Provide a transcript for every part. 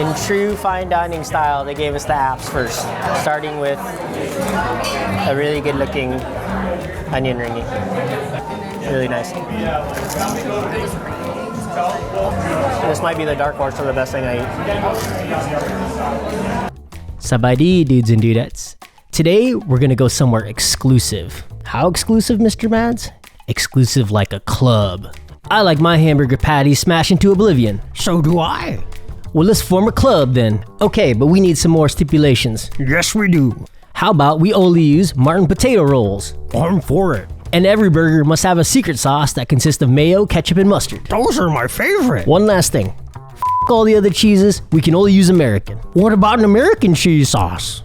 In true fine dining style, they gave us the apps first, starting with a really good looking onion ringy. Really nice. This might be the dark horse of the best thing I eat. Sabaidee, dudes and dudettes. Today, we're gonna go somewhere exclusive. How exclusive, Mr. Mads? Exclusive like a club. I like my hamburger patties smashed into oblivion. So do I. Well, let's form a club then. Okay, but we need some more stipulations. Yes, we do. How about we only use Martin potato rolls? I'm for it. And every burger must have a secret sauce that consists of mayo, ketchup, and mustard. Those are my favorite. One last thing. F all the other cheeses, we can only use American. What about an American cheese sauce?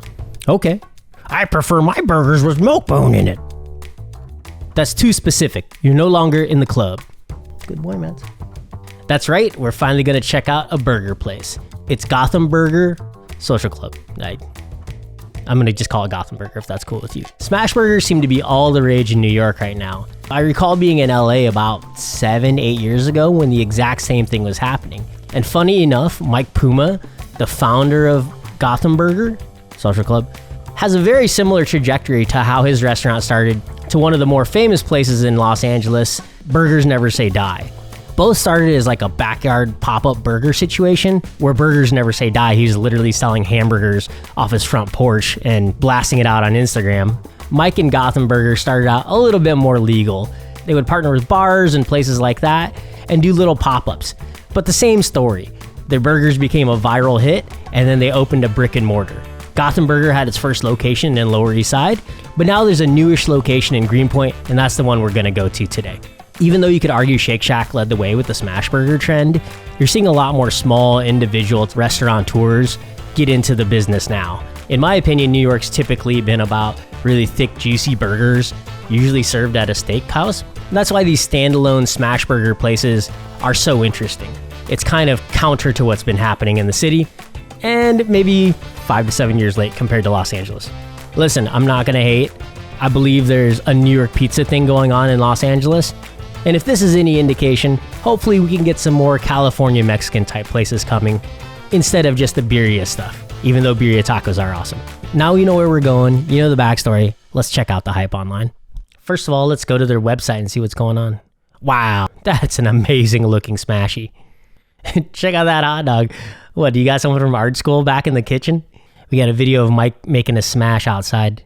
Okay. I prefer my burgers with milk bone in it. That's too specific. You're no longer in the club. Good boy, Matt. That's right, we're finally gonna check out a burger place. It's Gotham Burger Social Club. I'm gonna just call it Gotham Burger if that's cool with you. Smash burgers seem to be all the rage in New York right now. I recall being in LA about 7-8 years ago when the exact same thing was happening. And funny enough, Mike Puma, the founder of Gotham Burger Social Club, has a very similar trajectory to how his restaurant started to one of the more famous places in Los Angeles, Burgers Never Say Die. Both started as like a backyard pop-up burger situation where Burgers Never Say Die. He was literally selling hamburgers off his front porch and blasting it out on Instagram. Mike and Gotham Burger started out a little bit more legal. They would partner with bars and places like that and do little pop-ups. But the same story. Their burgers became a viral hit and then they opened a brick and mortar. Gotham Burger had its first location in Lower East Side, but now there's a newish location in Greenpoint, and that's the one we're gonna go to today. Even though you could argue Shake Shack led the way with the smash burger trend, you're seeing a lot more small individual restaurateurs get into the business now. In my opinion, New York's typically been about really thick, juicy burgers, usually served at a steakhouse. And that's why these standalone smash burger places are so interesting. It's kind of counter to what's been happening in the city, and maybe 5 to 7 years late compared to Los Angeles. Listen, I'm not gonna hate. I believe there's a New York pizza thing going on in Los Angeles. And if this is any indication, hopefully we can get some more California Mexican type places coming instead of just the birria stuff, even though birria tacos are awesome. Now you know where we're going, you know the backstory. Let's check out the hype online. First of all, let's go to their website and see what's going on. Wow, that's an amazing looking smashy. Check out that hot dog. What, do you got someone from art school back in the kitchen? We got a video of Mike making a smash outside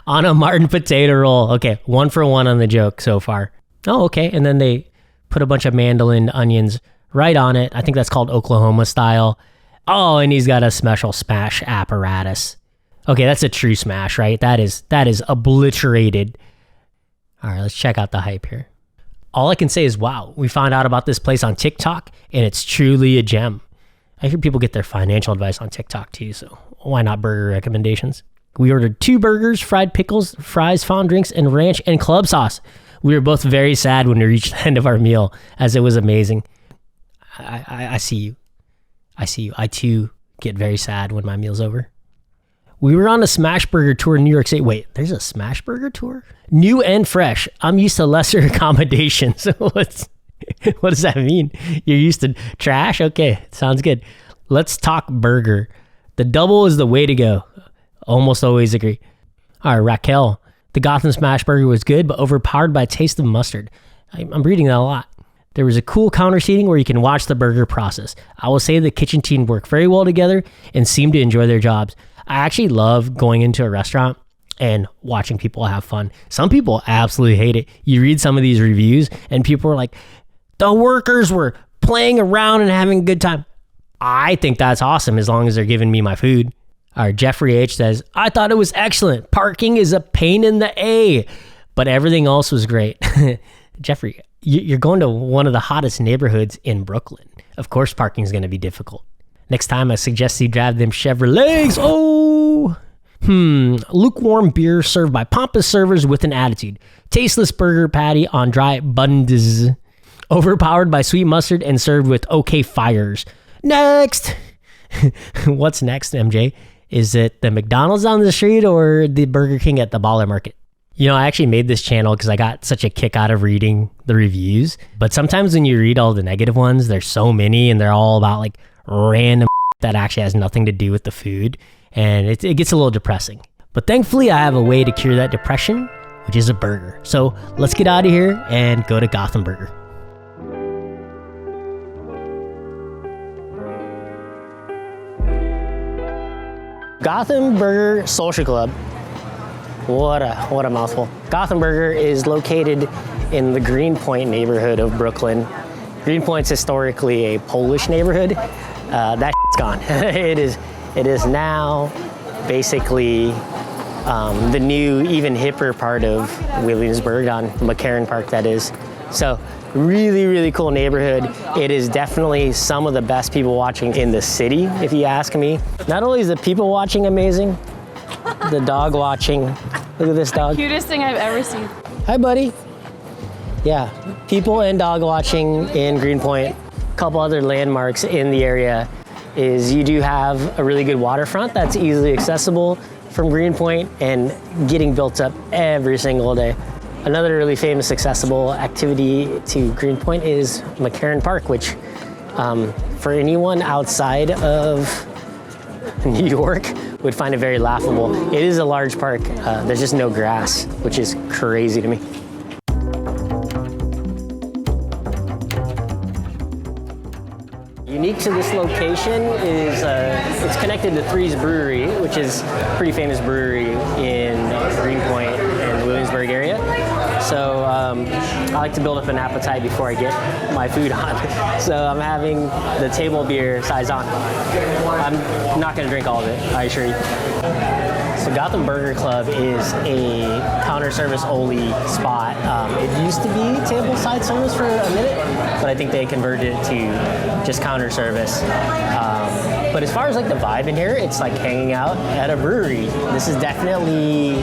on a Martin potato roll. Okay, 1 for 1 on the joke so far. Oh, okay. And then they put a bunch of mandolin onions right on it. I think that's called Oklahoma style. Oh, and he's got a special smash apparatus. Okay, that's a true smash, right? That is obliterated. All right, let's check out the hype here. All I can say is, wow, we found out about this place on TikTok, and it's truly a gem. I hear people get their financial advice on TikTok too, so why not burger recommendations? We ordered 2 burgers, fried pickles, fries, fond drinks, and ranch and club sauce. We were both very sad when we reached the end of our meal, as it was amazing. I see you. I see you. I too get very sad when my meal's over. We were on a smash burger tour in New York City. Wait, there's a smash burger tour? New and fresh. I'm used to lesser accommodations. What does that mean? You're used to trash? Okay, sounds good. Let's talk burger. The double is the way to go. Almost always agree. All right, Raquel. The Gotham Smash Burger was good, but overpowered by a taste of mustard. I'm reading that a lot. There was a cool counter seating where you can watch the burger process. I will say the kitchen team worked very well together and seemed to enjoy their jobs. I actually love going into a restaurant and watching people have fun. Some people absolutely hate it. You read some of these reviews and people are like, the workers were playing around and having a good time. I think that's awesome as long as they're giving me my food. All right, Jeffrey H says, I thought it was excellent. Parking is a pain in the A, but everything else was great. Jeffrey, you're going to one of the hottest neighborhoods in Brooklyn. Of course, parking is going to be difficult. Next time, I suggest you drive them Chevrolets. Oh, lukewarm beer served by pompous servers with an attitude. Tasteless burger patty on dry buns. Overpowered by sweet mustard and served with okay fires. Next. What's next, MJ? Is it the McDonald's on the street or the Burger King at the Baller Market? You know, I actually made this channel because I got such a kick out of reading the reviews. But sometimes when you read all the negative ones, there's so many and they're all about like random that actually has nothing to do with the food, and it gets a little depressing. But thankfully, I have a way to cure that depression, which is a burger. So let's get out of here and go to Gotham Burger. Gotham Burger Social Club. What a mouthful. Gotham Burger is located in the Greenpoint neighborhood of Brooklyn. Greenpoint's historically a Polish neighborhood. That shit's gone. It is now basically the new, even hipper part of Williamsburg on McCarran Park, that is. So really, really cool neighborhood. It is definitely some of the best people watching in the city, if you ask me. Not only is the people watching amazing, the dog watching. Look at this dog. Cutest thing I've ever seen. Hi, buddy. Yeah, people and dog watching in Greenpoint. A couple other landmarks in the area is you do have a really good waterfront that's easily accessible from Greenpoint and getting built up every single day. Another really famous accessible activity to Greenpoint is McCarran Park, which for anyone outside of New York would find it very laughable. It is a large park. There's just no grass, which is crazy to me. Unique to this location is it's connected to Three's Brewery, which is a pretty famous brewery in Greenpoint and the Williamsburg area. So I like to build up an appetite before I get my food on. So I'm having the table beer Saison. I'm not going to drink all of it, I assure you. So Gotham Burger Club is a counter service only spot. It used to be table side service for a minute, but I think they converted it to just counter service. But as far as like the vibe in here, it's like hanging out at a brewery. This is definitely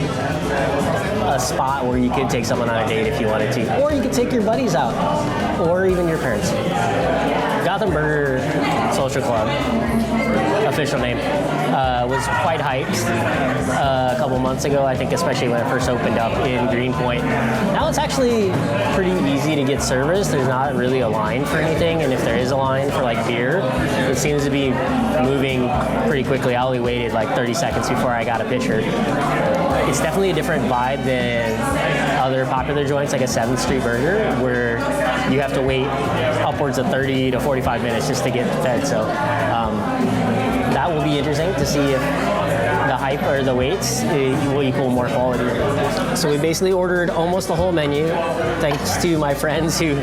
a spot where you could take someone on a date if you wanted to, or you could take your buddies out, or even your parents. Gotham Burger Social Club, official name, was quite hyped a couple months ago, I think, especially when it first opened up in Greenpoint. Now it's actually pretty easy to get service. There's not really a line for anything, and if there is a line for like beer, it seems to be moving pretty quickly. I only waited like 30 seconds before I got a pitcher. It's definitely a different vibe than other popular joints like a 7th Street Burger, where you have to wait upwards of 30 to 45 minutes just to get fed. So that will be interesting to see if the hype or the waits will equal more quality. So we basically ordered almost the whole menu, thanks to my friends who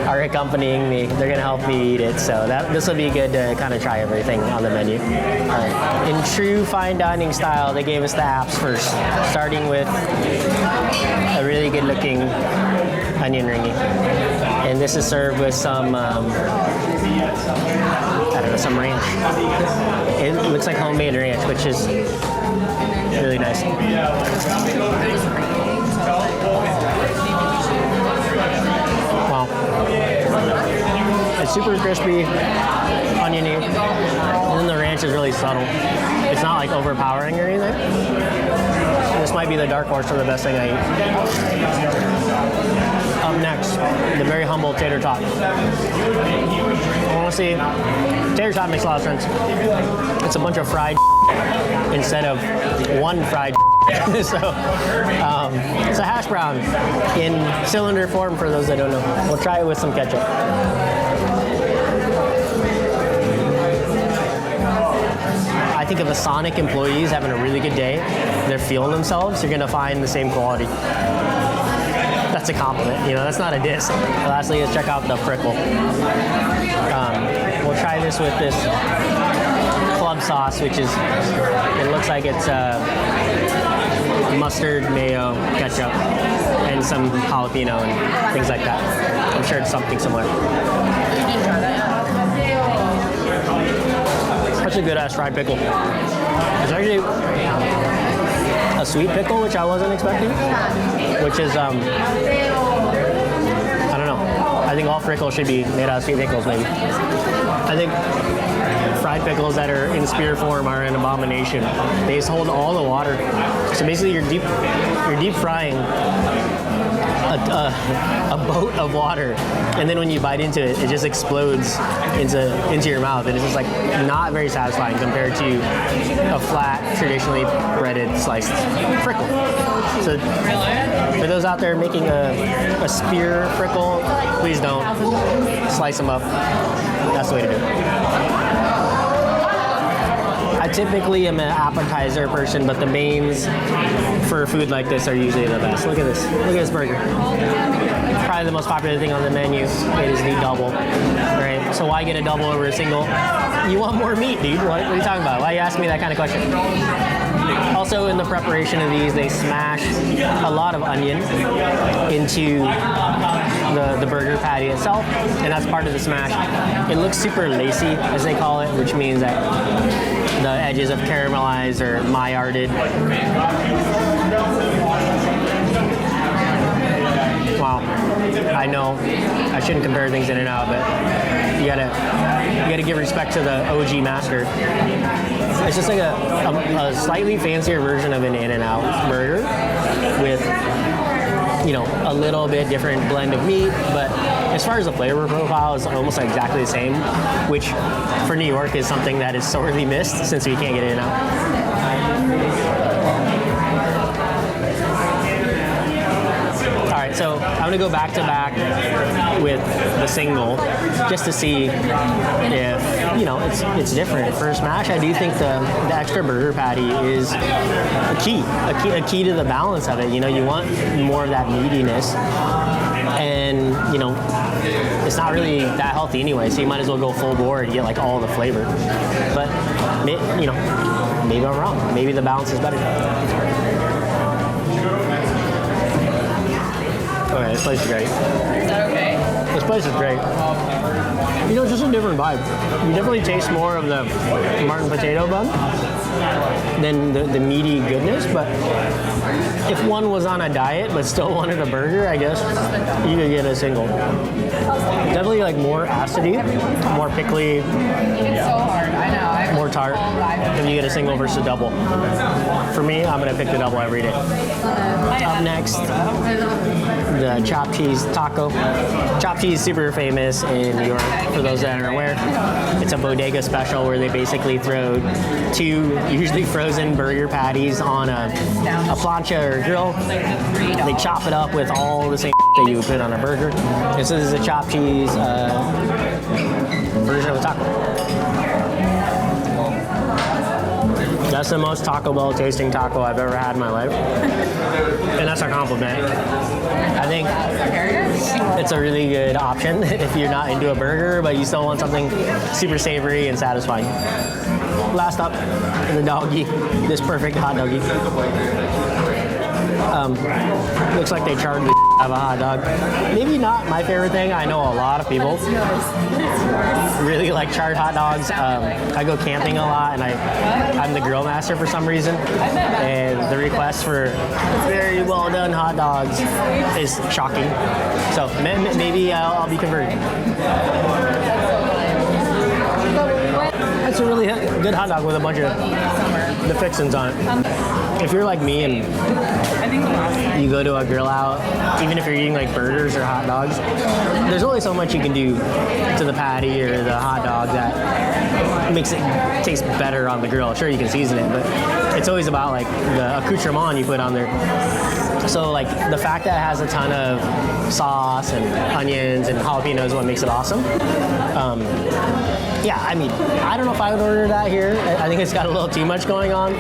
are accompanying me. They're gonna help me eat it, so this will be good to kind of try everything on the menu. In true fine dining style, they gave us the apps first, starting with a really good looking onion ringy. And this is served with some, I don't know, some ranch. It looks like homemade ranch, which is really nice. Wow. It's super crispy, oniony, and then the ranch is really subtle. It's not like overpowering or anything. This might be the dark horse for the best thing I eat. Up next, the very humble tater tot. Honestly, tater tot makes a lot of sense. It's a bunch of fried instead of one fried so it's a hash brown in cylinder form for those that don't know. We'll try it with some ketchup. I think if the Sonic employees having a really good day, they're feeling themselves, you're gonna find the same quality. That's a compliment, you know, that's not a diss. Lastly, let's check out the prickle. We'll try this with this club sauce, which is, it looks like it's mustard, mayo, ketchup, and some jalapeno and things like that. I'm sure it's something similar. That's a good ass fried pickle. It's actually a sweet pickle, which I wasn't expecting, which is, I don't know. I think all pickles should be made out of sweet pickles, maybe. I think fried pickles that are in spear form are an abomination. They just hold all the water. So basically you're deep frying a a boat of water, and then when you bite into it, it just explodes into your mouth, and it's just like not very satisfying compared to a flat, traditionally breaded sliced frickle. So for those out there making a spear frickle, please don't slice them up. That's the way to do it. I typically am an appetizer person, but the mains for food like this are usually the best. Look at this. Look at this burger. Probably the most popular thing on the menu. It is the double. Right? So why get a double over a single? You want more meat, dude. What are you talking about? Why are you asking me that kind of question? Also, in the preparation of these, they smash a lot of onion into the burger patty itself, and that's part of the smash. It looks super lacy, as they call it, which means that the edges have caramelized or Maillarded. Wow. I know I shouldn't compare things in and out, but you gotta give respect to the OG master. It's just like a slightly fancier version of an In-N-Out burger with, you know, a little bit different blend of meat, but as far as the flavor profile, it's almost exactly the same, which for New York is something that is sorely missed since we can't get In-N-Out. All right, so I'm gonna go back to back with the single just to see if, you know, it's different. For smash, I do think the extra burger patty is a key to the balance of it. You know, you want more of that meatiness, and you know, it's not really that healthy anyway, so you might as well go full bore and get like all the flavor. But you know, maybe I'm wrong. Maybe the balance is better. Okay, this place is great. Is that okay? This place is great. You know, it's just a different vibe. You definitely taste more of the Martin potato bun than the meaty goodness, but if one was on a diet but still wanted a burger, I guess you could get a single. Definitely like more acidity, more pickly. It's so hard, I know. More tart if you get a single versus a double. For me, I'm gonna pick the double every day. Up next, the chopped cheese taco. Chopped cheese, super famous in New York, for those that aren't aware. It's a bodega special where they basically throw two usually frozen burger patties on a plancha or grill. They chop it up with all the same that you would put on a burger. This is a chopped cheese version of a taco. That's the most Taco Bell tasting taco I've ever had in my life. And that's a compliment. I think it's a really good option if you're not into a burger, but you still want something super savory and satisfying. Last up, the doggy. This perfect hot doggy. Looks like they charred the out of a hot dog. Maybe not my favorite thing. I know a lot of people really like charred hot dogs. I go camping a lot, and I'm the grill master for some reason. And the request for very well done hot dogs is shocking. So maybe I'll be converted. It's a really good hot dog with a bunch of the fixings on it. If you're like me and you go to a grill out, even if you're eating like burgers or hot dogs, there's only so much you can do to the patty or the hot dog that makes it taste better on the grill. Sure, you can season it, but it's always about like the accoutrement you put on there. So like the fact that it has a ton of sauce and onions and jalapenos is what makes it awesome. Yeah, I mean, I don't know if I would order that here. I think it's got a little too much going on.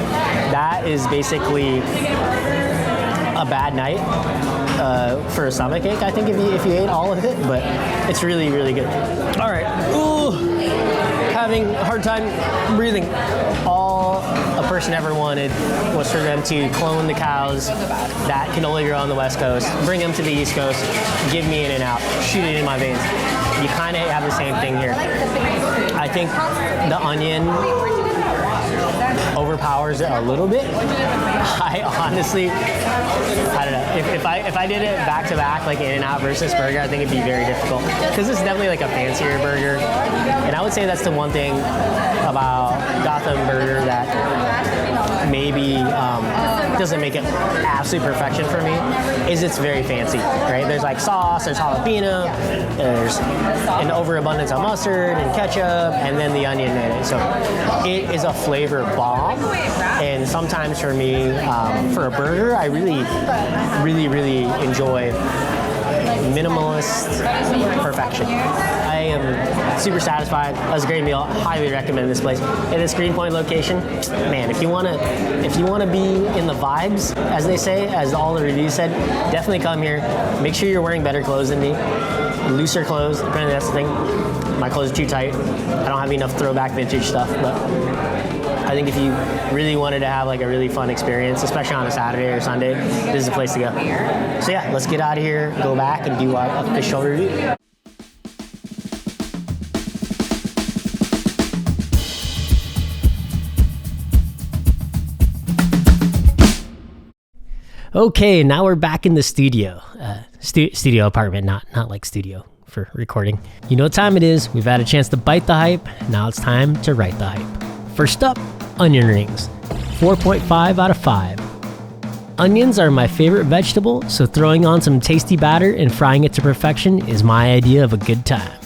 That is basically a bad night for a stomachache, I think, if you ate all of it, but it's really, really good. All right. Ooh, having a hard time breathing. All a person ever wanted was for them to clone the cows that can only grow on the West Coast, bring them to the East Coast, give me In-N-Out, shoot it in my veins. You kind of have the same thing here. I think the onion overpowers it a little bit. I honestly, I don't know. If I did it back to back, like In-N-Out versus burger, I think it'd be very difficult because it's definitely like a fancier burger. And I would say that's the one thing about Gotham burger that maybe doesn't make it absolute perfection for me is it's very fancy, right? There's like sauce, there's jalapeno, there's an overabundance of mustard and ketchup, and then the onion mayonnaise. So it is a flavor bomb. And sometimes for me, for a burger, I really enjoy minimalist perfection. I am super satisfied. That was a great meal. Highly recommend this place. In this Greenpoint location, man, if you wanna be in the vibes, as they say, as all the reviews said, definitely come here. Make sure you're wearing better clothes than me. Looser clothes, apparently that's the thing. My clothes are too tight. I don't have enough throwback vintage stuff, but I think if you really wanted to have like a really fun experience, especially on a Saturday or Sunday, this is the place to go. So yeah, let's get out of here, go back and do our official review. Okay, now we're back in the studio. Studio apartment, not like studio for recording. You know what time it is. We've had a chance to bite the hype. Now it's time to write the hype. First up, onion rings. 4.5 out of 5. Onions are my favorite vegetable, so throwing on some tasty batter and frying it to perfection is my idea of a good time.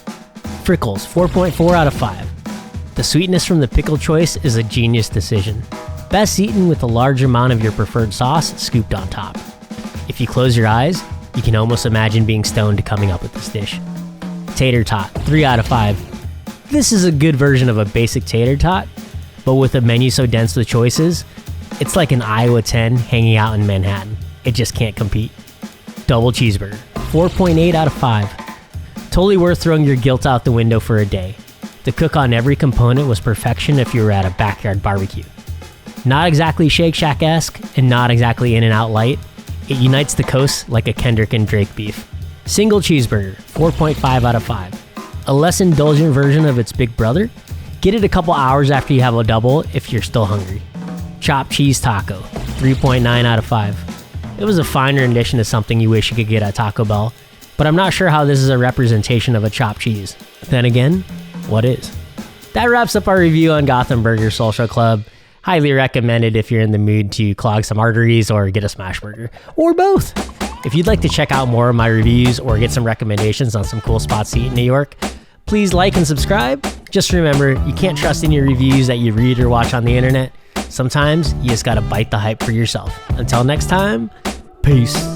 Frickles, 4.4 out of 5. The sweetness from the pickle choice is a genius decision. Best eaten with a large amount of your preferred sauce scooped on top. If you close your eyes, you can almost imagine being stoned to coming up with this dish. Tater tot, 3 out of 5. This is a good version of a basic tater tot, but with a menu so dense with choices, it's like an Iowa 10 hanging out in Manhattan. It just can't compete. Double cheeseburger, 4.8 out of 5. Totally worth throwing your guilt out the window for a day. The cook on every component was perfection if you were at a backyard barbecue. Not exactly Shake Shack-esque and not exactly In-N-Out light, it unites the coast like a Kendrick and Drake beef. Single cheeseburger, 4.5 out of 5. A less indulgent version of its big brother. Get it a couple hours after you have a double if you're still hungry. Chopped cheese taco, 3.9 out of 5. It was a fine rendition of something you wish you could get at Taco Bell, but I'm not sure how this is a representation of a chopped cheese. Then again, what is? That wraps up our review on Gotham Burger Social Club. Highly recommended if you're in the mood to clog some arteries or get a smash burger, or both. If you'd like to check out more of my reviews or get some recommendations on some cool spots to eat in New York, please like and subscribe. Just remember, you can't trust any reviews that you read or watch on the internet. Sometimes you just gotta bite the hype for yourself. Until next time, peace.